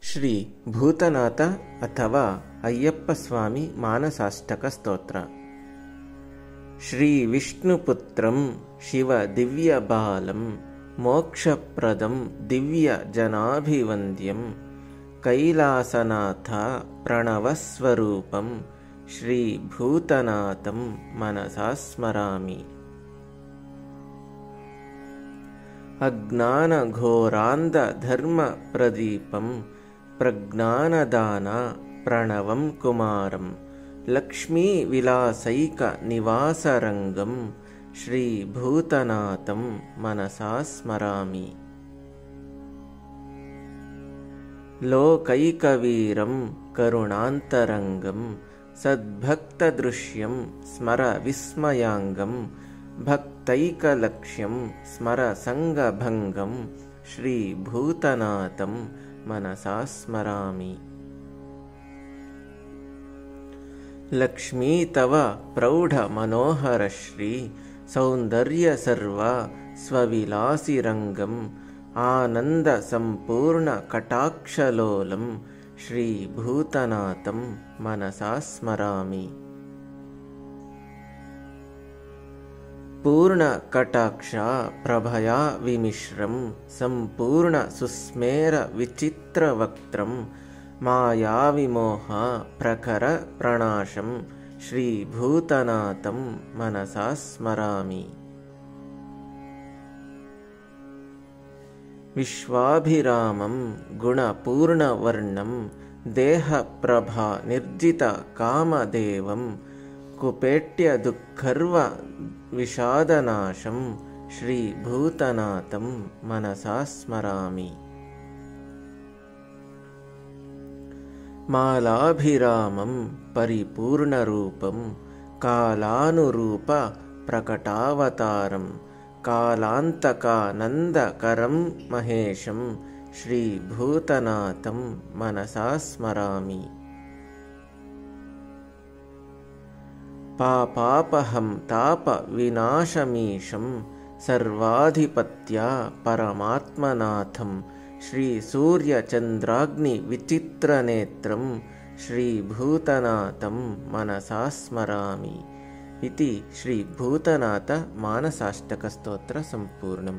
ಶ್ರೀ ಭೂತನಾಥ ಅಥವಾ ಅಯ್ಯಪ್ಪ ಸ್ವಾಮಿ ಮಾನಸಾಷ್ಟಕ ಸ್ತೋತ್ರ. ಶ್ರೀ ವಿಷ್ಣುಪುತ್ರಂ ಶಿವ ದಿವ್ಯ ಬಾಲಂ ಮೋಕ್ಷಪ್ರದಂ ದಿವ್ಯ ಜನಾಭಿವಂದ್ಯಂ ಕೈಲಾಸನಾಥ ಪ್ರಣವಸ್ವರೂಪಂ ಶ್ರೀ ಭೂತನಾಥಂ ಮನಸಾ ಸ್ಮರಾಮಿ. ಅಜ್ಞಾನಘೋರಾಂಧ ಧರ್ಮ ಪ್ರದೀಪಂ ಪ್ರಜ್ಞಾನದಾನ ಪ್ರಣವಂ ಕುಮಾರಂ ಲಕ್ಷ್ಮೀ ವಿಲಾಸೈಕ ನಿವಾಸರಂಗಂ ಶ್ರೀ ಭೂತನಾಥಂ ಮನಸಾ ಸ್ಮರಾಮಿ. ಲೋಕೈಕವೀರಂ ಕರುಣಾಂತರಂಗಂ ಸದ್ಭಕ್ತದೃಶ್ಯಂ ಸ್ಮರ ವಿಸ್ಮಯಾಂಗಂ ಭಕ್ತೈಕಲಕ್ಷ್ಯಂ ಸ್ಮರ ಸಂಗಭಂಗಂ ಶ್ರೀ ಭೂತನಾಥಂ ಮನಸಾ ಸ್ಮರಾಮಿ. ಲಕ್ಷ್ಮೀ ತವ ಪ್ರೌಢ ಮನೋಹರ ಶ್ರೀ ಸೌಂದರ್ಯ ಸರ್ವ ಸ್ವವಿಲಾಸಿರಂಗಂ ಆನಂದ ಸಂಪೂರ್ಣ ಕಟಾಕ್ಷಲೋಲಂ ಶ್ರೀ ಭೂತನಾಥಂ ಮನಸಾ ಸ್ಮರಾಮಿ. ಪೂರ್ಣ ಕಟಾಕ್ಷ ಪ್ರಭಯಾ ವಿಮಿಶ್ರಂ ಸಂಪೂರ್ಣ ಸುಸ್ಮೇರ ವಿಚಿತ್ರ ವಕ್ತ್ರಂ ಮಾಯಾವಿಮೋಹ ಪ್ರಖರ ಪ್ರಣಾಶಂ ಶ್ರೀ ಭೂತನಾಥಂ ಮನಸಾ ಸ್ಮರಾಮಿ. ವಿಶ್ವಾಭಿರಾಮಂ ಗುಣಪೂರ್ಣವರ್ಣಂ ದೇಹಪ್ರಭಾ ನಿರ್ಜಿತ ಕಾಮದೇವಂ ಕುಪೇಟ್ಯ ದುಃಖರ್ವ ವಿಷಾದನಾಶಂ ಶ್ರೀ ಭೂತನಾಥಂ ಮನಸಾ ಸ್ಮರಾಮಿ. ಮಾಲಾಭಿರಾಮಂ ಪರಿಪೂರ್ಣರೂಪಂ ಕಾಲಾನುರೂಪ ಪ್ರಕಟಾವತಾರಂ ಕಾಲಾಂತಕಾನಂದಕರಂ ಮಹೇಶಂ ಶ್ರೀ ಭೂತನಾಥಂ ಮನಸಾ ಸ್ಮರಾಮಿ. ಪಾಪಾಪಹಂ ತಾಪ ವಿನಾಶಮೀಶಂ ಸರ್ವಾಧಿಪತ್ಯ ಪರಮಾತ್ಮನಾಥಂ ಶ್ರೀ ಸೂರ್ಯ ಚಂದ್ರಾಗ್ನಿ ವಿಚಿತ್ರನೇತ್ರಂ ಶ್ರೀ ಭೂತನಾಥಂ ಮನಸಾ ಸ್ಮರಾಮಿ. ಇತಿ ಶ್ರೀ ಭೂತನಾಥ ಮಾನಸಾಷ್ಟಕ ಸ್ತೋತ್ರ ಸಂಪೂರ್ಣಂ.